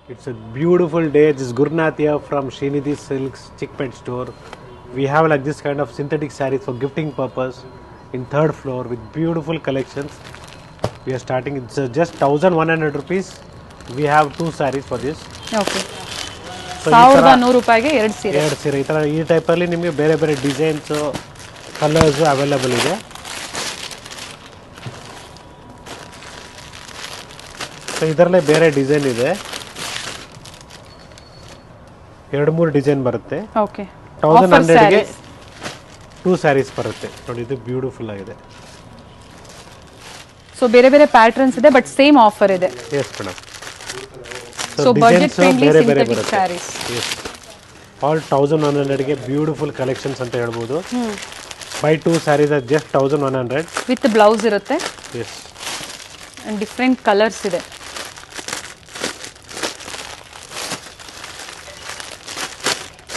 It's a beautiful day. This is Gurnath here from Srinidhi Silks Chickpet store. We have like this kind of synthetic sarees for gifting purpose in third floor with beautiful collections. We are starting. It's just 1,100 rupees. We have two sarees for this. Okay So 1100 ರೂಪಾಯಿಗೆ ಎರಡು ಸೀರೆ. ಎರಡು ಸೀರೆ ಈ ಟೈಪಲ್ಲಿ ನಿಮಗೆ ಬೇರೆ ಬೇರೆ ಡಿಸೈನ್ಸು ಕಲರ್ಸು ಅವೈಲೇಬಲ್ ಇದೆ. ಸೊ ಇದರಲ್ಲೇ ಬೇರೆ ಡಿಸೈನ್ ಇದೆ, 2-3 ಡಿಸೈನ್ ಬರುತ್ತೆ. ಓಕೆ 1100ಗೆ 2 ಸ್ಯಾರೀಸ್ ಬರುತ್ತೆ ನೋಡಿ. ಇದು ಬ್ಯೂಟಿಫುಲ್ ಆಗಿದೆ. ಸೊ ಬೇರೆ ಬೇರೆ ಪ್ಯಾಟರ್ನ್ಸ್ ಇದೆ ಬಟ್ ಸೇಮ್ ಆಫರ್ ಇದೆ. Yes madam. So budget friendly ಬೇರೆ ಬೇರೆ ಸಿಂಥೆಟಿಕ್ ಬರುತ್ತೆ. ಸ್ಯಾರೀಸ್. ಎಸ್, ಆಲ್ 1100ಗೆ ಬ್ಯೂಟಿಫುಲ್ ಕಲೆಕ್ಷನ್ಸ್ ಅಂತ ಹೇಳ್ಬೋದು. By 2 saris are just 1100 with blouse ಇರುತ್ತೆ ಎಸ್. ಅಂಡ್ ಡಿಫ್ರೆಂಟ್ ಕಲರ್ಸ್ ಇದೆ.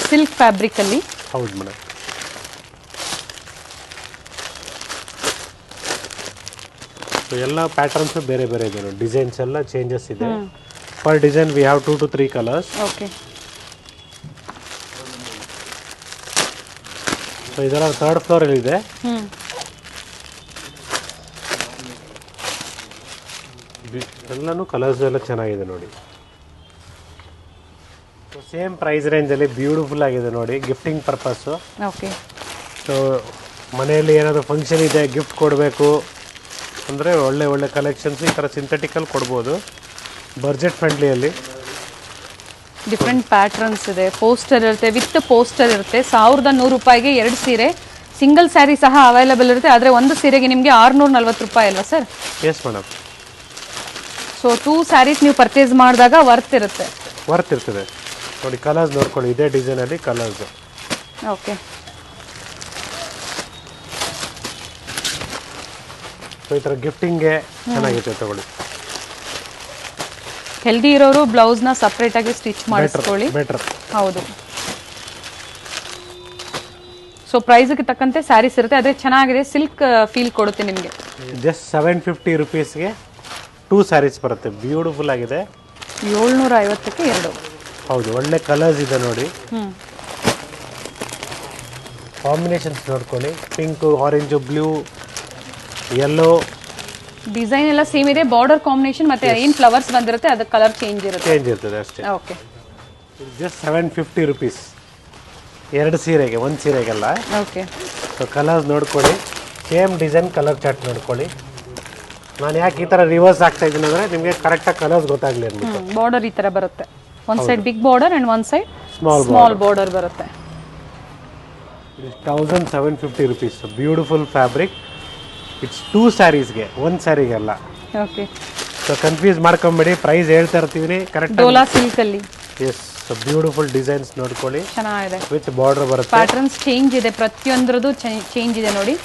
ಸಿಲ್ಕ್ ಫ್ಯಾಬ್ರಿಕ್ ಅಲ್ಲಿ. ಹೌದು ಮೇಡಮ್. ಸೊ ಎಲ್ಲ ಪ್ಯಾಟರ್ನ್ಸ್ ಬೇರೆ ಬೇರೆ ಇದೆ ನೋಡಿ. ಡಿಸೈನ್ಸ್ ಎಲ್ಲ ಚೇಂಜಸ್ ಇದೆ. Per design we have 2 to 3 colours. Okay so ಇದರ ಥರ್ಡ್ ಫ್ಲೋರಲ್ಲಿ ಇದೆ. ಎಲ್ಲನೂ ಕಲರ್ಸ್ ಎಲ್ಲ ಚೆನ್ನಾಗಿದೆ ನೋಡಿ. ಸೇಮ್ ಪ್ರೈಸ್ ರೇಂಜಲ್ಲಿ ಬ್ಯೂಟಿಫುಲ್ ಆಗಿದೆ ನೋಡಿ, ಗಿಫ್ಟಿಂಗ್ ಪರ್ಪಸ್ಸು. ಓಕೆ ಸೊ ಮನೆಯಲ್ಲಿ ಏನಾದರೂ ಫಂಕ್ಷನ್ ಇದೆ, ಗಿಫ್ಟ್ ಕೊಡಬೇಕು ಅಂದರೆ ಒಳ್ಳೆ ಒಳ್ಳೆ ಕಲೆಕ್ಷನ್ಸ್ ಈ ಥರ ಸಿಂಥೆಟಿಕಲ್ಲಿ ಕೊಡ್ಬೋದು ಬಜೆಟ್ ಫ್ರೆಂಡ್ಲಿಯಲ್ಲಿ. ಡಿಫ್ರೆಂಟ್ ಪ್ಯಾಟರ್ನ್ಸ್ ಇದೆ. ಪೋಸ್ಟರ್ ಇರುತ್ತೆ, ವಿತ್ ಪೋಸ್ಟರ್ ಇರುತ್ತೆ. 1100 ರೂಪಾಯಿಗೆ ಎರಡು ಸೀರೆ. ಸಿಂಗಲ್ ಸ್ಯಾರಿ ಸಹ ಅವೈಲೇಬಲ್ ಇರುತ್ತೆ. ಆದರೆ ಒಂದು ಸೀರೆಗೆ ನಿಮಗೆ 640 ರೂಪಾಯಿ ಅಲ್ವಾ sir? Yes madam. So 2 saris ನೀವು ಪರ್ಚೇಸ್ ಮಾಡಿದಾಗ ವರ್ತ್ ಇರುತ್ತೆ. ವರ್ತ್ ಇರ್ತದೆ ನೋಡಿ. ಕಲರ್ಸ್ ನೋಡ್ಕೊಳ್ಳಿ, ಇದೇ ಡಿಸೈನಲ್ಲಿ ಕಲರ್ಸು. ಓಕೆ ಸೊ ಈ ಥರ ಗಿಫ್ಟಿಂಗ್ಗೆ ಚೆನ್ನಾಗಿದೆ ತಗೊಳ್ಳಿ. ಹೆಲ್ದಿ ಇರೋರು ಬ್ಲೌಸ್ನ ಸಪ್ರೇಟಾಗಿ ಸ್ಟಿಚ್ ಮಾಡಿಸ್ಕೊಳ್ಳಿ. ಬೆಟರ್. ಹೌದು. ಸೊ ಪ್ರೈಸ್ಗೆ ತಕ್ಕಂತೆ ಸ್ಯಾರೀಸ್ ಇರುತ್ತೆ. ಅದೇ ಚೆನ್ನಾಗಿದೆ, ಸಿಲ್ಕ್ ಫೀಲ್ ಕೊಡುತ್ತೆ ನಿಮಗೆ. ಜಸ್ಟ್ 750 ರುಪೀಸ್ಗೆ 2 ಸ್ಯಾರೀಸ್ ಬರುತ್ತೆ. ಬ್ಯೂಟಿಫುಲ್ ಆಗಿದೆ. 750ಕ್ಕೆ 2. ಹೌದು, ಒಳ್ಳೆ ಕಲರ್ಸ್ ಇದೆ ನೋಡಿ. ಕಾಂಬಿನೇಷನ್ಸ್ ನೋಡ್ಕೊಳ್ಳಿ. Pink, orange, blue, yellow. Design ಎಲ್ಲ ಸೇಮ್ ಇದೆ. ಬಾರ್ಡರ್ ಕಾಂಬಿನೇಷನ್ ಮತ್ತೆ ಏನು ಫ್ಲವರ್ಸ್ ಬಂದಿರುತ್ತೆ ಅದಕ್ಕೆ ಕಲರ್ ಚೇಂಜ್ ಇರ್ತದೆ ಅಷ್ಟೇ. ಓಕೆ ಜಸ್ಟ್ 750 ರುಪೀಸ್ 2 ಸೀರೆಗೆ, 1 ಸೀರೆಗೆಲ್ಲ. ಓಕೆ ಸೊ ಕಲರ್ಸ್ ನೋಡ್ಕೊಳ್ಳಿ. ಸೇಮ್ ಡಿಸೈನ್ ಕಲರ್ ಚಾರ್ಟ್ ನೋಡ್ಕೊಳ್ಳಿ. ನಾನು ಯಾಕೆ ಈ ಥರ ರಿವರ್ಸ್ ಆಗ್ತಾ ಇದ್ದೀನಿ ಅಂದರೆ ನಿಮಗೆ ಕರೆಕ್ಟಾಗಿ ಕಲರ್ಸ್ ಗೊತ್ತಾಗಲಿ ಅಂದ್ಬಿಟ್ಟು. ಬಾರ್ಡರ್ ಈ ಥರ ಬರುತ್ತೆ. ಒಂದು ಸೈಡ್ ಬಿಗ್ ಬಾರ್ಡರ್ ಅಂಡ್ ಒಂದು ಸೈಡ್ ಸ್ಮಾಲ್ ಬಾರ್ಡರ್ ಬರುತ್ತೆ. 1750 ರುಪೀಸ್. Beautiful fabric. ಇಟ್ಸ್ 2 ಸ್ಯಾರೀಸ್ಗೆ, 1 ಸ್ಯಾರಿಗೆಲ್ಲ. ಓಕೆ ಸೊ ಕನ್ಫ್ಯೂಸ್ ಮಾಡ್ಕೊಂಬೇಡಿ, ಪ್ರೈಸ್ ಹೇಳ್ತಾ ಇರ್ತೀವಿ ಕರೆಕ್ಟ್. ಡೋಲಾ ಸಿಲ್ಕ್ ಅಲ್ಲಿ. ಎಸ್, ಸೊ ಬ್ಯೂಟಿಫುಲ್ ಡಿಸೈನ್ಸ್ ನೋಡ್ಕೊಳ್ಳಿ. ಚೆನ್ನಾಗಿದೆ. ವಿತ್ ಬಾರ್ಡರ್ ಬರುತ್ತೆ. ಪ್ಯಾಟರ್ನ್ಸ್ ಚೇಂಜ್ ಇದೆ, ಪ್ರತಿಯೊಂದರದ್ದು ಚೇಂಜ್ ಇದೆ ನೋಡಿ.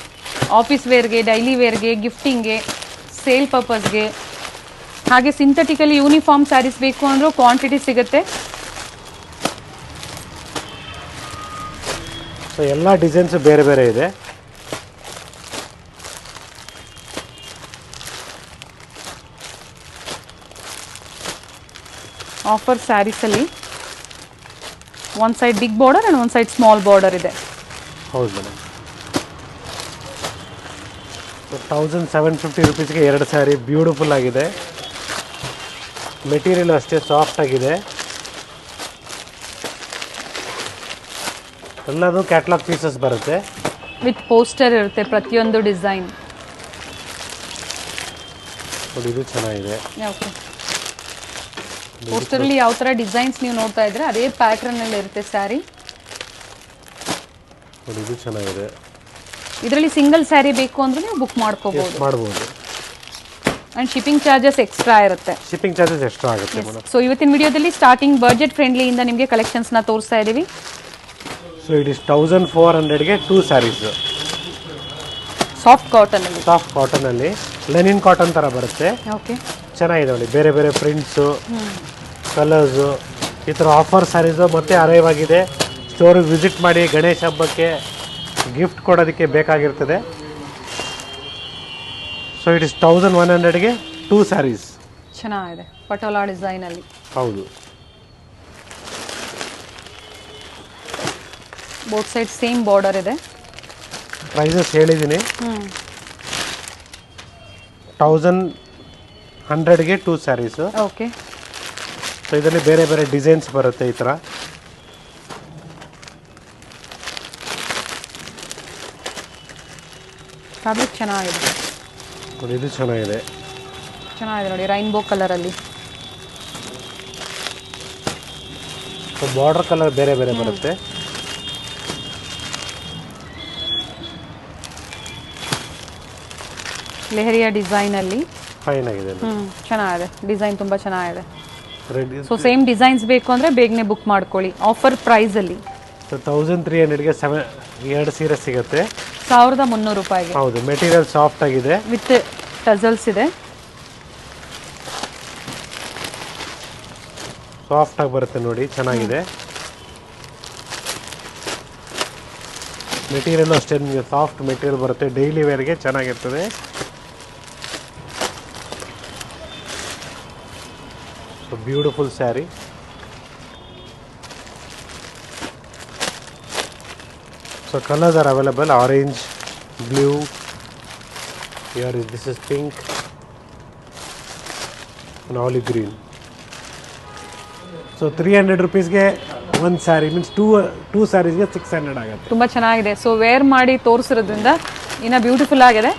ಆಫೀಸ್ ವೇರ್ಗೆ, ಡೈಲಿ ವೇರ್ಗೆ, ಗಿಫ್ಟಿಂಗ್ಗೆ, ಸೇಲ್ ಪರ್ಪಸ್ಗೆ. ಹಾಗೆ ಸಿಂಥೆಟಿಕಲಿ ಯೂನಿಫಾರ್ಮ್ ಸ್ಯಾರೀಸ್ ಬೇಕು ಅಂದ್ರೂ ಕ್ವಾಂಟಿಟಿ ಸಿಗುತ್ತೆ. ಸೊ ಎಲ್ಲ ಡಿಸೈನ್ಸ್ ಬೇರೆ ಬೇರೆ ಇದೆ. ಆಫರ್ ಸ್ಯಾರೀಸಲ್ಲಿ ಒಂದು ಸೈಡ್ ಬಿಗ್ ಬಾರ್ಡರ್ ಆ್ಯಂಡ್ ಒಂದು ಸೈಡ್ ಸ್ಮಾಲ್ ಬಾರ್ಡರ್ ಇದೆ. ಹೌದು ಮೇಡಮ್. 1750 ರುಪೀಸ್ಗೆ 2 ಸ್ಯಾರಿ. ಬ್ಯೂಟಿಫುಲ್ ಆಗಿದೆ. ಮೆಟೀರಿಯಲ್ ಅಷ್ಟೇ ಸಾಫ್ಟ್ ಆಗಿದೆ. ಎಲ್ಲದು ಕ್ಯಾಟ್ಲಾಗ್ ಪೀಸಸ್ ಬರುತ್ತೆ. ವಿತ್ ಪೋಸ್ಟರ್ ಇರುತ್ತೆ ಪ್ರತಿಯೊಂದು ಡಿಸೈನ್. ನೋಡಿ, ಇದು ಚೆನ್ನಾಗಿದೆ. ಓಕೆ ಪೋಸ್ಟರಲ್ಲಿ ಯಾವ ಥರ ಡಿಸೈನ್ಸ್ ನೀವು ನೋಡ್ತಾ ಇದ್ರೆ ಅದೇ ಪ್ಯಾಟ್ರನಲ್ಲಿ ಇರುತ್ತೆ ಸ್ಯಾರಿ. ನೋಡಿ, ಇದು ಚೆನ್ನಾಗಿದೆ. ಇದರಲ್ಲಿ ಸಿಂಗಲ್ ಸ್ಯಾರಿ ಬೇಕು ಅಂದ್ರೆ ನೀವು ಬುಕ್ ಮಾಡ್ಕೋಬಹುದು. ಮಾಡ್ಬೋದು. ಅಂಡ್ ಶಿಪ್ಪಿಂಗ್ ಚಾರ್ಜಸ್ ಎಕ್ಸ್ಟ್ರಾ ಇರುತ್ತೆ. ಶಿಪ್ಪಿಂಗ್ ಚಾರ್ಜಸ್ ಎಕ್ಸ್ಟ್ರಾ ಆಗುತ್ತೆ ಮೇಡಮ್. ಸೊ ಇವತ್ತಿನ ವಿಡಿಯೋದಲ್ಲಿ ಸ್ಟಾರ್ಟಿಂಗ್ ಬಜೆಟ್ ಫ್ರೆಂಡ್ಲಿಯಿಂದ ನಿಮಗೆ ಕಲೆಕ್ಷನ್ಸ್ನ ತೋರಿಸ್ತಾ ಇದ್ದೀವಿ. ಸೊ ಇಟ್ ಇಸ್ 1400ಗೆ 2 ಸ್ಯಾರೀಸ್. ಸಾಫ್ಟ್ ಕಾಟನಲ್ಲಿ. ಸಾಫ್ಟ್ ಕಾಟನಲ್ಲಿ ಲೆನಿನ್ ಕಾಟನ್ ಥರ ಬರುತ್ತೆ. ಓಕೆ ಚೆನ್ನಾಗಿದೆ ನೋಡಿ. ಬೇರೆ ಬೇರೆ ಪ್ರಿಂಟ್ಸು, ಕಲರ್ಸು, ಈ ಥರ ಆಫರ್ ಸ್ಯಾರೀಸು ಮತ್ತೆ ಅರೈವ್ ಆಗಿದೆ. ಸ್ಟೋರಿಗೆ ವಿಸಿಟ್ ಮಾಡಿ. ಗಣೇಶ ಹಬ್ಬಕ್ಕೆ ಗಿಫ್ಟ್ ಕೊಡೋದಕ್ಕೆ ಬೇಕಾಗಿರ್ತದೆ. ಸೊ ಇಟ್ ಇಸ್ 1100ಗೆ 2 ಸ್ಯಾರೀಸ್. ಚೆನ್ನಾಗಿದೆ ಪಟೋಲಾ ಡಿಸೈನಲ್ಲಿ. ಹೌದು. ಬೋತ್ ಸೈಡ್ ಸೇಮ್ ಬಾರ್ಡರ್ ಇದೆ. ಪ್ರೈಸಸ್ ಹೇಳಿದ್ದೀನಿ. 1100ಗೆ 2 ಸ್ಯಾರೀಸು. ಓಕೆ. ಸೊ ಇದರಲ್ಲಿ ಬೇರೆ ಬೇರೆ ಡಿಸೈನ್ಸ್ ಬರುತ್ತೆ ಈ ಥರ. ಫ್ಯಾಬ್ರಿಕ್ ಚೆನ್ನಾಗಿದೆ. ಇದು ಚೆನ್ನಾಗಿದೆ ನೋಡಿ, ರೈನ್ಬೋ ಕಲರಲ್ಲಿ. ಸೊ ಬಾರ್ಡರ್ ಕಲರ್ ಬೇರೆ ಬೇರೆ ಬರುತ್ತೆ. ಲೆಹರಿಯಾ ಡಿಸೈನಲ್ಲಿ ಫೈನ್ ಆಗಿದೆ. ಚೆನ್ನಾಗಿದೆ ಡಿಸೈನ್, ತುಂಬ ಚೆನ್ನಾಗಿದೆ. ರೆಡ್. ಸೊ ಸೇಮ್ ಡಿಸೈನ್ಸ್ ಬೇಕು ಅಂದರೆ ಬೇಗನೆ ಬುಕ್ ಮಾಡ್ಕೊಳ್ಳಿ ಆಫರ್ ಪ್ರೈಸಲ್ಲಿ. ಸೊ 1300ಗೆ 2 ಸೀರೆ ಸಿಗುತ್ತೆ. 1300 ರೂಪಾಯಿಗೆ. ಹೌದು, ಮೆಟೀರಿಯಲ್ ಸಾಫ್ಟ್ ಆಗಿದೆ ವಿತ್ ಟಸಲ್ಸ್ ಇದೆ. ಸಾಫ್ಟ್ ಆಗಿ ಬರುತ್ತೆ ನೋಡಿ, ಚೆನ್ನಾಗಿದೆ. ಮೆಟೀರಿಯಲ್ ಅಷ್ಟೇ ನಿಮಗೆ ಸಾಫ್ಟ್ ಮೆಟೀರಿಯಲ್ ಬರುತ್ತೆ, ಡೈಲಿ ವೇರ್ಗೆ ಚೆನ್ನಾಗಿರ್ತದೆ. So beautiful sari. So colours are available: orange, blue, this is pink and olive green. So 300 rupeesಗೆ 1 ಸ್ಯಾರಿ ಮೀನ್ಸ್ ಟೂ ಸ್ಯಾರೀಸ್ಗೆ 600 ಆಗುತ್ತೆ. ತುಂಬ ಚೆನ್ನಾಗಿದೆ. ಸೊ ವೇರ್ ಮಾಡಿ ತೋರಿಸಿರೋದ್ರಿಂದ ಇನ್ನು ಬ್ಯೂಟಿಫುಲ್ ಆಗಿದೆ.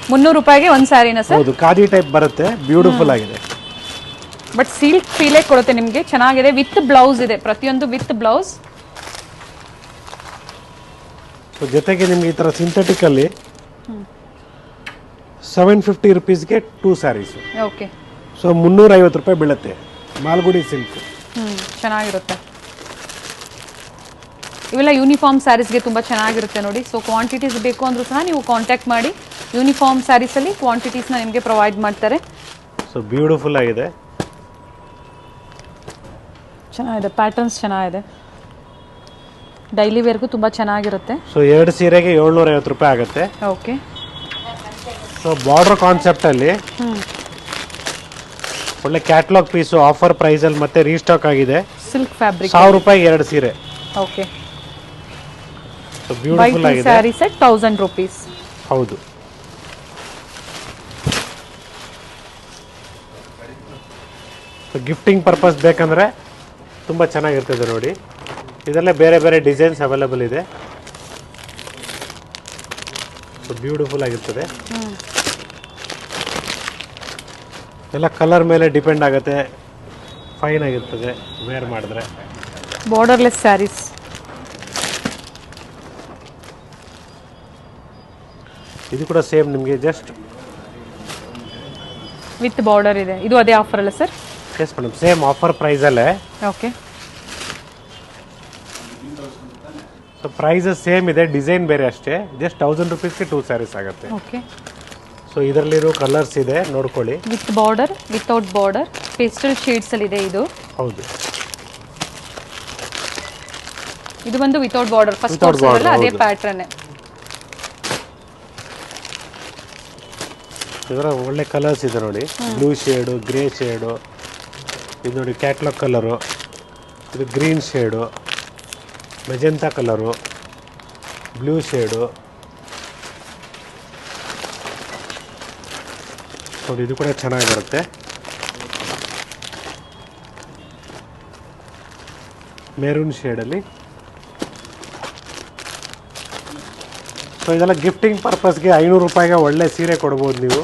300 ರೂಪಾಯಿಗೆ 1 ಸ್ಯಾರಿನ ಸರ್? ಹೌದು, ಖಾದಿ ಟೈಪ್ ಬರುತ್ತೆ, ಬ್ಯೂಟಿಫುಲ್ ಆಗಿದೆ. ಬಟ್ ಸಿಲ್ಕ್ ಫೀಲೇ ಕೊಡುತ್ತೆ ನಿಮಗೆ. ಚೆನ್ನಾಗಿದೆ. ವಿತ್ ಬ್ಲೌಸ್ ಇದೆ, ಪ್ರತಿಯೊಂದು ವಿತ್ ಬ್ಲೌಸ್. ಸೊ ಜೊತೆಗೆ ನಿಮ್ಗೆ ಈ ಥರ ಸಿಂಥೆಟಿಕಲ್ಲಿ 750 rupeesಗೆ 2 ಸ್ಯಾರೀಸು. ಓಕೆ. ಸೊ 350 ರೂಪಾಯಿ ಬೀಳುತ್ತೆ. ಮಾಲ್ಗುಡಿ ಸಿಲ್ಕ್. ಚೆನ್ನಾಗಿರುತ್ತೆ. ಇವೆಲ್ಲ ಯೂನಿಫಾರ್ಮ್ ಸ್ಯಾರೀಸ್ಗೆ ತುಂಬ ಚೆನ್ನಾಗಿರುತ್ತೆ ನೋಡಿ. ಸೊ ಕ್ವಾಂಟಿಟೀಸ್ ಬೇಕು ಅಂದರೂ ಸಹ ನೀವು ಕಾಂಟ್ಯಾಕ್ಟ್ ಮಾಡಿ. ಯೂನಿಫಾರ್ಮ್ ಸ್ಯಾರೀಸಲ್ಲಿ ಕ್ವಾಂಟಿಟೀಸ್ನ ನಿಮಗೆ ಪ್ರೊವೈಡ್ ಮಾಡ್ತಾರೆ. ಸೊ ಬ್ಯೂಟಿಫುಲ್ ಆಗಿದೆ, ಚೆನ್ನಾಗಿದೆ. ಪ್ಯಾಟರ್ನ್ಸ್ ಚೆನ್ನಾಗಿದೆ. ಡೈಲಿ ವೇರ್ಗೂ ತುಂಬ ಚೆನ್ನಾಗಿರುತ್ತೆ. ಸೊ 2 ಸೀರೆಗೆ 750 ರೂಪಾಯಿ ಆಗುತ್ತೆ. ಓಕೆ. ಸೊ ಬಾರ್ಡರ್ ಕಾನ್ಸೆಪ್ಟಲ್ಲಿ ಒಳ್ಳೆ ಕ್ಯಾಟ್ಲಾಗ್ ಪೀಸು, ಆಫರ್ ಪ್ರೈಸಲ್ಲಿ ಮತ್ತೆ ರೀಸ್ಟಾಕ್ ಆಗಿದೆ. Silk fabric. 1000 ರೂಪಾಯಿಗೆ 2 ಸೀರೆ. ಓಕೆ. ಸೊ ಬ್ಯೂಟಿಫುಲ್ ಆಗಿದೆ. Sari set 1000 rupees. ಹೌದು. ಸೊ ಗಿಫ್ಟಿಂಗ್ ಪರ್ಪಸ್ ಬೇಕಂದರೆ ತುಂಬ ಚೆನ್ನಾಗಿರ್ತದೆ ನೋಡಿ. ಇದರಲ್ಲೇ ಬೇರೆ ಬೇರೆ ಡಿಸೈನ್ಸ್ ಅವೈಲೇಬಲ್ ಇದೆ. ಸೊ ಬ್ಯೂಟಿಫುಲ್ ಆಗಿರ್ತದೆ. ಎಲ್ಲ ಕಲರ್ ಮೇಲೆ ಡಿಪೆಂಡ್ ಆಗುತ್ತೆ, ಫೈನ್ ಆಗಿರ್ತದೆ ವೇರ್ ಮಾಡಿದ್ರೆ. ಬಾರ್ಡರ್ಲೆಸ್ ಸ್ಯಾರೀಸ್. ಇದು ಕೂಡ ಸೇಮ್ ನಿಮಗೆ ಜಸ್ಟ್ ವಿತ್ ಬಾರ್ಡರ್ ಇದೆ. ಇದು ಅದೇ ಆಫರ್ ಅಲ್ಲ sir? Yes madam, same offer ಪ್ರೈಸಲ್ಲೇ. ಓಕೆ. ಸೊ ಪ್ರೈಸಸ್ ಸೇಮ್ ಇದೆ, ಡಿಸೈನ್ ಬೇರೆ ಅಷ್ಟೇ. ಜಸ್ಟ್ 1000 ರೂಪೀಸ್ಗೆ 2 ಸ್ಯಾರೀಸ್ ಆಗುತ್ತೆ. ಓಕೆ. ಸೊ ಇದರಲ್ಲಿರೋ ಕಲರ್ಸ್ ಇದೆ, ನೋಡ್ಕೊಳ್ಳಿ. With border, without border, pastel shades ಅಲ್ಲಿ ಇದೆ ಇದು. ಹೌದು. ಇದು ಬಂದು ವಿತೌಟ್ ಬಾರ್ಡರ್. ಫಸ್ಟ್ ತೋರಿಸಿದ್ರಲ್ಲ ಅದೇ ಪ್ಯಾಟರ್ನ್. ಇದರ ಒಳ್ಳೆ ಕಲರ್ಸ್ ಇದೆ ನೋಡಿ. ಬ್ಲೂ ಶೇಡು, ಗ್ರೇ ಶೇಡು, ಇದು ನೋಡಿ ಕ್ಯಾಟ್ಲಾಗ್ ಕಲರು, ಇದು green shade, magenta colour, blue shade ನೋಡಿ. ಇದು ಕೂಡ ಚೆನ್ನಾಗಿ ಬರುತ್ತೆ. ಮೆರೂನ್ ಶೇಡಲ್ಲಿ. ಸೊ ಇದೆಲ್ಲ ಗಿಫ್ಟಿಂಗ್ ಪರ್ಪಸ್ಗೆ 500 ರೂಪಾಯಿಗೆ ಒಳ್ಳೆ ಸೀರೆ ಕೊಡ್ಬೋದು ನೀವು.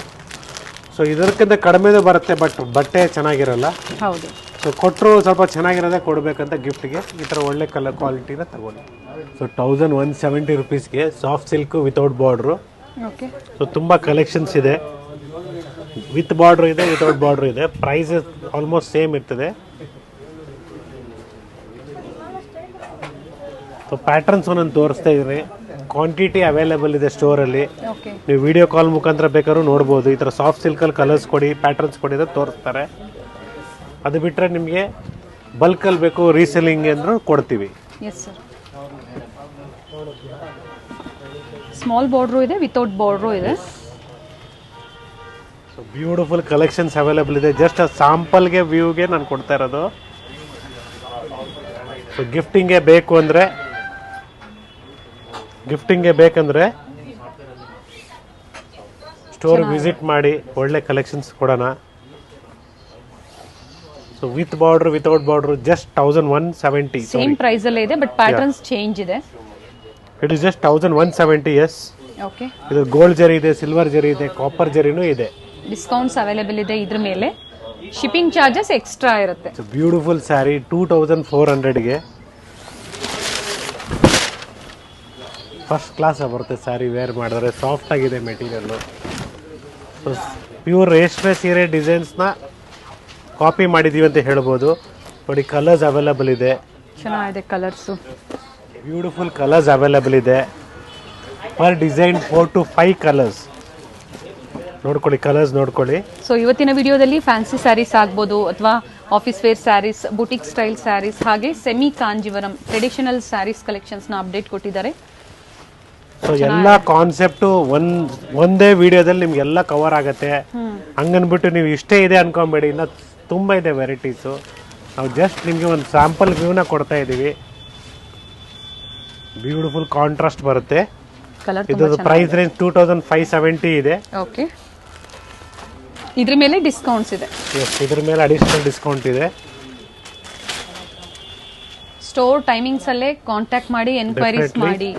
ಸೊ ಇದಕ್ಕಿಂತ ಕಡಿಮೆದು ಬರುತ್ತೆ, ಬಟ್ ಬಟ್ಟೆ ಚೆನ್ನಾಗಿರಲ್ಲ. ಹೌದು. ಸೊ ಕೊಟ್ಟರು ಸ್ವಲ್ಪ ಚೆನ್ನಾಗಿರೋದೇ ಕೊಡಬೇಕಂತ ಗಿಫ್ಟ್ಗೆ ಈ ಥರ ಒಳ್ಳೆ ಕಲರ್ ಕ್ವಾಲಿಟಿನ ತಗೊಳ್ಳಿ. ಸೊ 1170 ರೂಪೀಸ್ಗೆ soft silk without border. Okay. So ತುಂಬ ಕಲೆಕ್ಷನ್ಸ್ ಇದೆ. ವಿತ್ ಬಾರ್ಡ್ರ್ ಇದೆ, ವಿತೌಟ್ ಬಾರ್ಡ್ರ್ ಇದೆ. ಪ್ರೈಸ್ ಆಲ್ಮೋಸ್ಟ್ ಸೇಮ್ ಇರ್ತದೆ. ಸೊ ಪ್ಯಾಟರ್ನ್ಸ್ ಒಂದೊಂದು ತೋರಿಸ್ತಾ ಇದ್ರಿ. ಕ್ವಾಂಟಿಟಿ ಅವೈಲೇಬಲ್ ಇದೆ ಸ್ಟೋರಲ್ಲಿ. ಓಕೆ. ನೀವು ವಿಡಿಯೋ ಕಾಲ್ ಮುಖಾಂತರ ಬೇಕಾದ್ರೂ ನೋಡ್ಬೋದು. ಈ ಥರ ಸಾಫ್ಟ್ ಸಿಲ್ಕಲ್ಲಿ ಕಲರ್ಸ್ ಕೊಡಿ, ಪ್ಯಾಟರ್ನ್ಸ್ ಕೊಡಿ ಅಂತ ತೋರಿಸ್ತಾರೆ. ಅದು ಬಿಟ್ಟರೆ ನಿಮಗೆ ಬಲ್ಕಲ್ಲಿ ಬೇಕು ರೀಸೆಲ್ಲಿಂಗ್ ಅಂದರೂ ಕೊಡ್ತೀವಿ. Yes sir. ಸ್ಮಾಲ್ ಬಾರ್ಡ್ರು ಇದೆ, ವಿತೌಟ್ ಬಾರ್ಡ್ರು ಇದೆ. ಸೊ ಬ್ಯೂಟಿಫುಲ್ ಕಲೆಕ್ಷನ್ಸ್ ಅವೈಲೇಬಲ್ ಇದೆ. ಜಸ್ಟ್ ಸ್ಯಾಂಪಲ್ಗೆ ವ್ಯೂಗೆ ನಾನು ಕೊಡ್ತಾ ಇರೋದು. ಸೊ ಗಿಫ್ಟಿಂಗ್ಗೆ ಬೇಕು ಅಂದರೆ ಗಿಫ್ಟಿಂಗ್ಗೆ ಬೇಕಂದರೆ ಸ್ಟೋರ್ ವಿಸಿಟ್ ಮಾಡಿ ಒಳ್ಳೆ ಕಲೆಕ್ಷನ್ಸ್ ಕೊಡೋಣ. So with border without border just 1170. Same price ಅಲ್ಲೇ ಇದೆ ಬಟ್ ಪ್ಯಾಟರ್ನ್ಸ್ ಚೇಂಜ್ ಇದೆ. It is just 1170. Yes, okay. ಇದು ಗೋಲ್ಡ್ ಜರಿ ಇದೆ, ಸಿಲ್ವರ್ ಜರಿ ಇದೆ, ಕಾಪರ್ ಜರಿನೂ ಇದೆ. ಡಿಸ್ಕೌಂಟ್ಸ್ ಅವೈಲೇಬಲ್ ಇದೆ. ಇದ್ರ ಮೇಲೆ ಶಿಪ್ಪಿಂಗ್ ಚಾರ್ಜಸ್ ಎಕ್ಸ್ಟ್ರಾ ಇರುತ್ತೆ. ಬ್ಯೂಟಿಫುಲ್ ಸ್ಯಾರಿ 2400ಗೆ ಫಸ್ಟ್ ಕ್ಲಾಸ್ ಬರುತ್ತೆ. ಸ್ಯಾರಿ ವೇರ್ ಮಾಡಿದ್ರೆ ಸಾಫ್ಟ್ ಆಗಿದೆ ಮೆಟೀರಿಯಲ್ಲು. ಸೊ ಪ್ಯೂರ್ ರೇಷ್ಮೆ ಸೀರೆ ಡಿಸೈನ್ಸ್ನ ಕಾಪಿ ಮಾಡಿದ್ದೀವಿ ಅಂತ ಹೇಳ್ಬೋದು. ನೋಡಿ, ಕಲರ್ಸ್ ಅವೈಲೇಬಲ್ ಇದೆ. ಚೆನ್ನಾಗಿದೆ ಕಲರ್ಸು. ಬ್ಯೂಟಿಫುಲ್ ಕಲರ್ಸ್ ಅವೈಲೇಬಲ್ ಇದೆ. ಪರ್ ಡಿಸೈನ್ 4 to 5 ಕಲರ್ಸ್ ನೋಡ್ಕೊಳ್ಳಿ. ಕಲರ್ಸ್ ನೋಡ್ಕೊಳ್ಳಿ. ಸೊ ಇವತ್ತಿನ ವಿಡಿಯೋದಲ್ಲಿ ಫ್ಯಾನ್ಸಿ ಸ್ಯಾರೀಸ್ ಆಗ್ಬೋದು ಅಥವಾ office wear sarees, boutique style sarees, ಹಾಗೆ ಸೆಮಿ ಕಾಂಜಿವರಂ ಟ್ರೆಡಿಷನಲ್ ಸ್ಯಾರೀಸ್ ಕಲೆಕ್ಷನ್ಸ್ನ ಅಪ್ಡೇಟ್ ಕೊಟ್ಟಿದ್ದಾರೆ. ಸೊ ಎಲ್ಲ ಕಾನ್ಸೆಪ್ಟು ಒಂದೇ ವಿಡಿಯೋದಲ್ಲಿ ನಿಮ್ಗೆಲ್ಲ ಕವರ್ ಆಗುತ್ತೆ. ಹಂಗನ್ಬಿಟ್ಟು ನೀವು ಇಷ್ಟೇ ಇದೆ ಅನ್ಕೊಂಬೇಡಿ, ಇನ್ನು ತುಂಬ ಇದೆ ವೆರೈಟೀಸು. ನಾವು ಜಸ್ಟ್ ನಿಮಗೆ ಒಂದು ಸ್ಯಾಂಪಲ್ ವ್ಯೂನ ಕೊಡ್ತಾ ಇದ್ದೀವಿ. ಬ್ಯೂಟಿಫುಲ್ ಕಾಂಟ್ರಾಸ್ಟ್ ಬರುತ್ತೆ. ಇದು ಪ್ರೈಸ್ ರೇಂಜ್ 2570 ಇದೆ. ಓಕೆ. ಇದ್ರ ಮೇಲೆ ಡಿಸ್ಕೌಂಟ್ಸ್ ಇದೆ. ಎಸ್, ಇದ್ರ ಮೇಲೆ ಅಡಿಷನಲ್ ಡಿಸ್ಕೌಂಟ್ ಇದೆ. ಸ್ಟೋರ್ ಟೈಮಿಂಗ್ಸ್ ಅಲ್ಲೇ ಕಾಂಟ್ಯಾಕ್ಟ್ ಮಾಡಿ, ಎನ್ಕ್ವೈರೀಸ್ ಮಾಡಿ.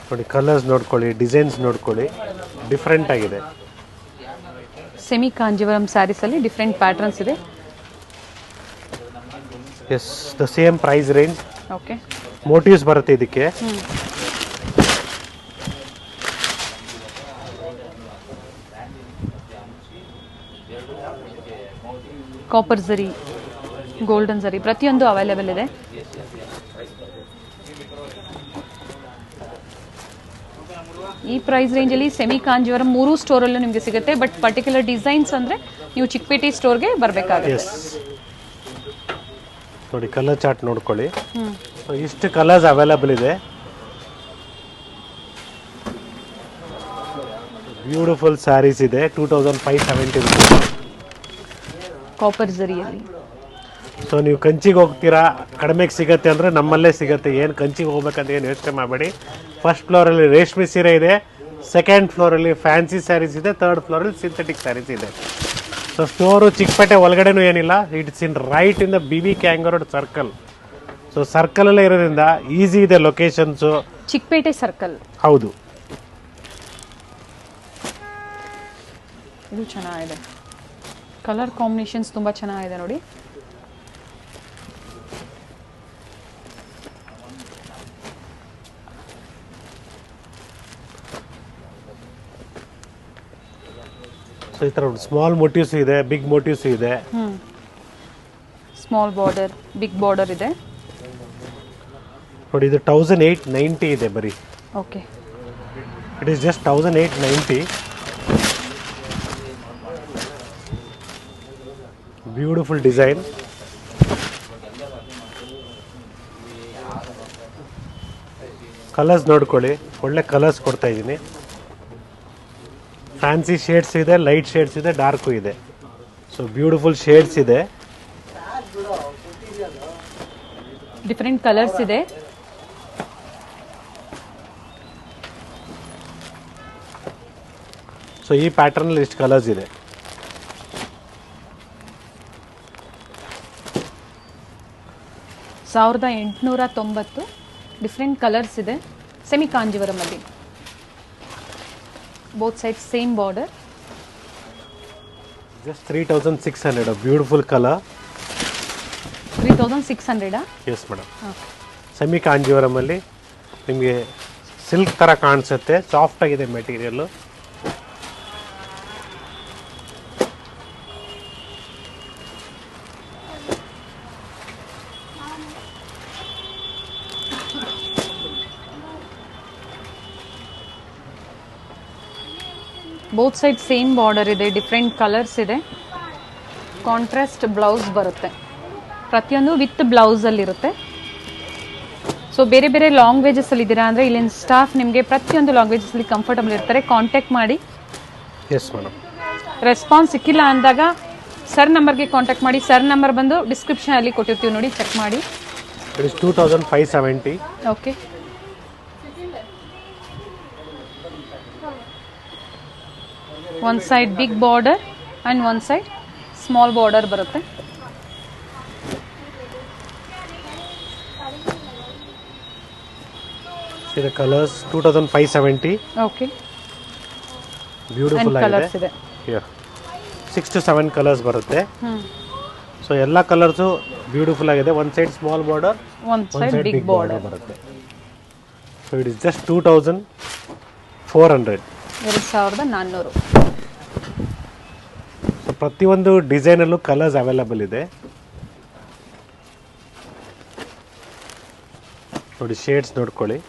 ನೋಡಿ, ಕಲರ್ಸ್ ನೋಡ್ಕೊಳ್ಳಿ, ಡಿಸೈನ್ಸ್ ನೋಡ್ಕೊಳ್ಳಿ, ಡಿಫ್ರೆಂಟ್ ಆಗಿದೆ. ಸೆಮಿ ಕಾಂಜಿವರಂ ಸ್ಯಾರೀಸ್ ಅಲ್ಲಿ ಡಿಫ್ರೆಂಟ್ ಪ್ಯಾಟರ್ನ್ಸ್ ಇದೆ. Yes, the same price range. Okay. Motifs ಬರುತ್ತೆ ಇದಕ್ಕೆ. ಕಾಪರ್ ಜರಿ, ಗೋಲ್ಡನ್ ಜರಿ ಪ್ರತಿಯೊಂದು ಅವೈಲೇಬಲ್ ಇದೆ. ಈ ಪ್ರೈಸ್ ರೇಂಜಲ್ಲಿ ಸೆಮಿ ಕಾಂಜಿವರಂ 3 ಸ್ಟೋರಲ್ಲೂ ನಿಮಗೆ ಸಿಗುತ್ತೆ. ಬಟ್ ಪರ್ಟಿಕ್ಯುಲರ್ ಡಿಸೈನ್ಸ್ ಅಂದರೆ ನೀವು ಚಿಕ್ಕಪೇಟೆ ಸ್ಟೋರ್ಗೆ ಬರಬೇಕಾಗುತ್ತೆ. ನೋಡಿ, ಕಲರ್ ಚಾರ್ಟ್ ನೋಡ್ಕೊಳ್ಳಿ. ಇಷ್ಟು ಕಲರ್ಸ್ ಅವೈಲೇಬಲ್ ಇದೆ. ಬ್ಯೂಟಿಫುಲ್ ಸ್ಯಾರೀಸ್ ಇದೆ. 2570 ರೂಪೀಸ್ ಕಾಪರ್ ಜರಿಯಲ್ಲಿ. ಸೊ ನೀವು ಕಂಚಿಗೆ ಹೋಗ್ತೀರಾ, ಕಡಿಮೆಗೆ ಸಿಗುತ್ತೆ ಅಂದರೆ ನಮ್ಮಲ್ಲೇ ಸಿಗುತ್ತೆ. ಏನು ಕಂಚಿಗೆ ಹೋಗ್ಬೇಕಂತ ಏನು ಯೋಚನೆ ಮಾಡಬೇಡಿ. ಫಸ್ಟ್ ಫ್ಲೋರಲ್ಲಿ ರೇಷ್ಮೆ ಸೀರೆ ಇದೆ, ಸೆಕೆಂಡ್ ಫ್ಲೋರಲ್ಲಿ ಫ್ಯಾನ್ಸಿ ಸ್ಯಾರೀಸ್ ಇದೆ, ಥರ್ಡ್ ಫ್ಲೋರಲ್ಲಿ ಸಿಂಥೆಟಿಕ್ ಸ್ಯಾರೀಸ್ ಇದೆ. ಸೊ ಸ್ಟೋರು ಚಿಕ್ಕಪೇಟೆ ಒಳಗಡೆನೂ ಏನಿಲ್ಲ. It's in right in the BB Iyengar road circle. So ಸರ್ಕಲಲ್ಲೇ ಇರೋದ್ರಿಂದ ಈಸಿ ಇದೆ ಲೊಕೇಶನ್ಸು. ಚಿಕ್ಕಪೇಟೆ ಸರ್ಕಲ್. ಹೌದು. ಇದು ಚೆನ್ನಾಗಿದೆ. ಕಲರ್ ಕಾಂಬಿನೇಷನ್ಸ್ ತುಂಬ ಚೆನ್ನಾಗಿದೆ ನೋಡಿ. ಸೊ ಈ ಥರ ಸ್ಮಾಲ್ ಮೋಟಿವ್ಸ್ ಇದೆ, ಬಿಗ್ ಮೋಟಿವ್ಸ್ ಇದೆ. ಸ್ಮಾಲ್ ಬಾರ್ಡರ್, ಬಿಗ್ ಬಾರ್ಡರ್ ಇದೆ. ನೋಡಿ, ಇದು 1890 ಇದೆ ಬರೀ. Okay. It is just 1890. Beautiful design. Colours ನೋಡ್ಕೊಳ್ಳಿ, ಒಳ್ಳೆ ಕಲರ್ಸ್ ಕೊಡ್ತಾ ಇದ್ದೀನಿ. ಫ್ಯಾನ್ಸಿ ಶೇಡ್ಸ್ ಇದೆ, ಲೈಟ್ ಶೇಡ್ಸ್ ಇದೆ, ಡಾರ್ಕು ಇದೆ. ಸೊ ಬ್ಯೂಟಿಫುಲ್ ಶೇಡ್ಸ್ ಇದೆ, ಡಿಫರೆಂಟ್ ಕಲರ್ಸ್ ಇದೆ. ಸೊ ಈ ಪ್ಯಾಟರ್ನಲ್ಲಿ ಇಷ್ಟು ಕಲರ್ಸ್ ಇದೆ. $1890 ಡಿಫ್ರೆಂಟ್ ಕಲರ್ಸ್ ಇದೆ. ಸೆಮಿ ಕಾಂಜಿವರಮಲ್ಲಿ both side same border. Just 3600. Beautiful colour. 3600. Yes madam. Semi ಕಾಂಜಿವರಮಲ್ಲಿ ನಿಮಗೆ ಸಿಲ್ಕ್ ಥರ ಕಾಣಿಸುತ್ತೆ. ಸಾಫ್ಟ್ ಆಗಿದೆ material. Both side same border ಇದೆ, ಡಿಫ್ರೆಂಟ್ ಕಲರ್ಸ್ ಇದೆ. ಕಾಂಟ್ರಾಸ್ಟ್ ಬ್ಲೌಸ್ ಬರುತ್ತೆ. ಪ್ರತಿಯೊಂದು ವಿತ್ ಬ್ಲೌಸಲ್ಲಿರುತ್ತೆ. ಸೊ ಬೇರೆ ಬೇರೆ ಲ್ಯಾಂಗ್ವೇಜಸಲ್ಲಿ ಇದ್ದೀರಾ ಅಂದರೆ ಇಲ್ಲಿನ ಸ್ಟಾಫ್ ನಿಮಗೆ ಪ್ರತಿಯೊಂದು ಲ್ಯಾಂಗ್ವೇಜಸಲ್ಲಿ ಕಂಫರ್ಟಬಲ್ ಇರ್ತಾರೆ. ಕಾಂಟ್ಯಾಕ್ಟ್ ಮಾಡಿ. Yes madam. ರೆಸ್ಪಾನ್ಸ್ ಸಿಕ್ಕಿಲ್ಲ ಅಂದಾಗ ಸರ್ ನಂಬರ್ಗೆ ಕಾಂಟ್ಯಾಕ್ಟ್ ಮಾಡಿ. ಸರ್ ನಂಬರ್ ಬಂದು ಡಿಸ್ಕ್ರಿಪ್ಷನ್ ಅಲ್ಲಿ ಕೊಟ್ಟಿರ್ತೀವಿ ನೋಡಿ, ಚೆಕ್ ಮಾಡಿ. It is 2570. Okay, one side big border and one side small border ಬರುತ್ತೆ. See the colors 2570. Okay, beautiful colours ಆಗಿದೆ. ಇದೆ. 6 to 7 ಕಲರ್ಸ್ ಬರುತ್ತೆ. ಸೊ ಎಲ್ಲ ಕಲರ್ಸು ಬ್ಯೂಟಿಫುಲ್ ಆಗಿದೆ. One side small border, one side big border ಬರುತ್ತೆ. So it is just 2400. 2400. So ಪ್ರತಿಯೊಂದು ಡಿಸೈನಲ್ಲೂ colours available ಇದೆ ನೋಡಿ. ಶೇಡ್ಸ್ ನೋಡ್ಕೊಳ್ಳಿ.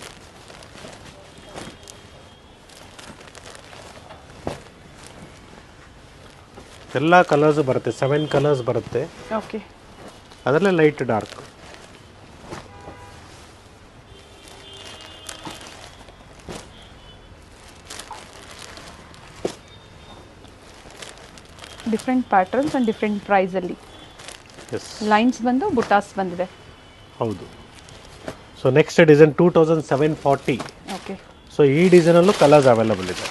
ಎಲ್ಲ ಕಲರ್ಸ್ ಬರುತ್ತೆ. 7 ಕಲರ್ಸ್ ಬರುತ್ತೆ. ಓಕೆ, ಅದರಲ್ಲೇ light dark. Different patterns and different ಪ್ರೈಸಲ್ಲಿ. ಎಸ್, ಲೈನ್ಸ್ ಬಂದು ಬುಟಾಸ್ ಬಂದಿದೆ. ಹೌದು. So next design 2740. Okay, so ಈ ಡಿಸೈನಲ್ಲೂ ಕಲರ್ಸ್ ಅವೈಲಬಲ್ ಇದೆ.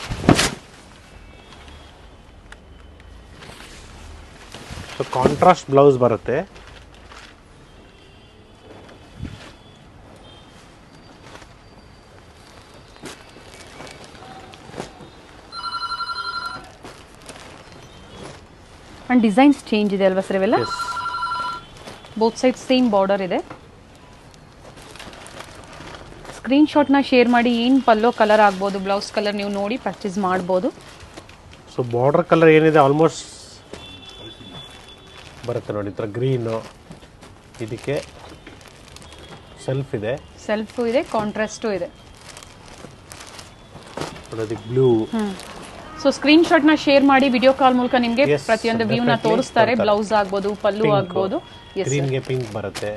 ಸೊ ಕಾಂಟ್ರಾಸ್ಟ್ ಬ್ಲೌಸ್ ಬರುತ್ತೆ. ಆ್ಯಂಡ್ ಡಿಸೈನ್ಸ್ ಚೇಂಜ್ ಇದೆ ಅಲ್ವಾ ಸರ್ ಇವೆಲ್ಲ? Yes, both side same border ಇದೆ. ಸ್ಕ್ರೀನ್ಶಾಟ್ನ ಶೇರ್ ಮಾಡಿ. ಏನು ಪಲ್ಲೋ ಕಲರ್ ಆಗ್ಬೋದು, ಬ್ಲೌಸ್ ಕಲರ್ ನೀವು ನೋಡಿ ಪರ್ಚೇಸ್ ಮಾಡ್ಬೋದು. ಸೊ ಬಾರ್ಡರ್ ಕಲರ್ ಏನಿದೆ ಆಲ್ಮೋಸ್ಟ್ ಬರುತ್ತೆ ನೋಡಿ. ಈ ಥರ ಗ್ರೀನು, ಇದಕ್ಕೆ ಸೆಲ್ಫ್ ಇದೆ, ಸೆಲ್ಫು ಇದೆ, ಕಾಂಟ್ರಾಸ್ಟು ಇದೆ. ಅದಕ್ಕೆ ಬ್ಲೂ. ಸೊ ಸ್ಕ್ರೀನ್ಶಾಟ್ನ ಶೇರ್ ಮಾಡಿ. ವಿಡಿಯೋ ಕಾಲ್ ಮೂಲಕ ನಿಮಗೆ Yes, ಪ್ರತಿಯೊಂದು ವ್ಯೂನ definitely ತೋರಿಸ್ತಾರೆ. ತೋರ್ತಾರೆ. ಬ್ಲೌಸ್ ಆಗ್ಬೋದು, ಪಲ್ಲು ಆಗ್ಬೋದು. ಎಸ್, ಗ್ರೀನ್ಗೆ ಪಿಂಕ್ ಬರುತ್ತೆ.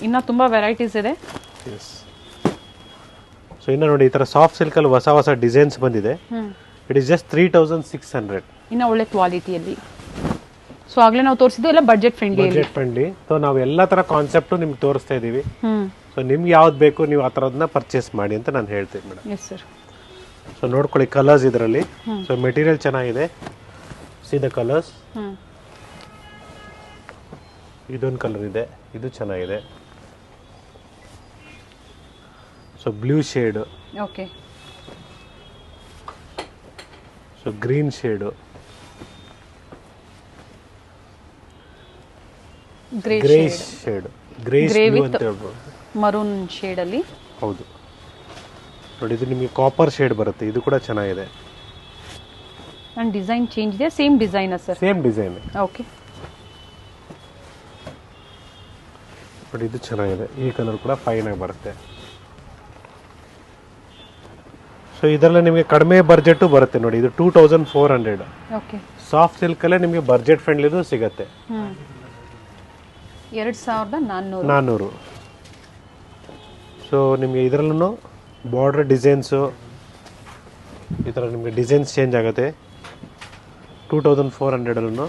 ಇನ್ನು ತುಂಬ ವೆರೈಟೀಸ್ ಇದೆ. ಎಸ್. ಸೊ ಇನ್ನು ನೋಡಿ, ಈ ಥರ ಸಾಫ್ಟ್ ಸಿಲ್ಕಲ್ಲಿ ಹೊಸ ಹೊಸ ಡಿಸೈನ್ಸ್ ಬಂದಿದೆ. It is just 3600. ಇನ್ನು ಒಳ್ಳೆ ಕ್ವಾಲಿಟಿಯಲ್ಲಿ. ಸೊ ಆಗಲೇ ನಾವು ತೋರಿಸಿದ್ದು ಎಲ್ಲ budget friendly. Budget friendly. So ನಾವು ಎಲ್ಲ ಥರ ಕಾನ್ಸೆಪ್ಟು ನಿಮ್ಗೆ ತೋರಿಸ್ತಾ ಇದ್ದೀವಿ. ಹ್ಞೂ, ಸೊ ನಿಮ್ಗೆ ಯಾವ್ದು ಬೇಕು ನೀವು ಆ ಥರದನ್ನ ಪರ್ಚೇಸ್ ಮಾಡಿ ಅಂತ ನಾನು ಹೇಳ್ತೀನಿ ಮೇಡಮ್. Yes sir. ಸೊ ನೋಡ್ಕೊಳ್ಳಿ ಕಲರ್ಸ್ ಇದರಲ್ಲಿ. ಸೊ ಮೆಟೀರಿಯಲ್ ಚೆನ್ನಾಗಿದೆ. See the colours. ಇದೊಂದು ಕಲರ್ ಇದೆ, ಇದು ಚೆನ್ನಾಗಿದೆ. So blue shade, okay, so green shade, grey shade, greys blue ಅಂತ ಹೇಳ್ಬೋದು. ಮರೂನ್ ಶೇಡಲ್ಲಿ. ಹೌದು ನೋಡಿ, ಇದು ನಿಮಗೆ ಕಾಪರ್ ಶೇಡ್ ಬರುತ್ತೆ. ಇದು ಕೂಡ ಚೆನ್ನಾಗಿದೆ. ಆ್ಯಂಡ್ ಡಿಸೈನ್ ಚೇಂಜ್ ಇದೆ. ಸೇಮ್ ಡಿಸೈನಾ ಸರ್? Same design. ಓಕೆ, ನೋಡಿ ಇದು ಚೆನ್ನಾಗಿದೆ. ಈ ಕಲರ್ ಕೂಡ ಫೈನ್ ಆಗಿ ಬರುತ್ತೆ. ಸೊ ಇದರಲ್ಲಿ ನಿಮಗೆ ಕಡಿಮೆ ಬಡ್ಜೆಟು ಬರುತ್ತೆ ನೋಡಿ. ಇದು 2400. ಓಕೆ, ಸಾಫ್ಟ್ ಸಿಲ್ಕಲ್ಲೇ ನಿಮಗೆ ಬಡ್ಜೆಟ್ ಫ್ರೆಂಡ್ಲಿದು ಸಿಗುತ್ತೆ. 2400. ಸೊ ನಿಮಗೆ ಇದರಲ್ಲೂ ಬಾರ್ಡರ್ ಡಿಸೈನ್ಸು ಈ ಥರ ನಿಮಗೆ ಡಿಸೈನ್ಸ್ ಚೇಂಜ್ ಆಗುತ್ತೆ. 2400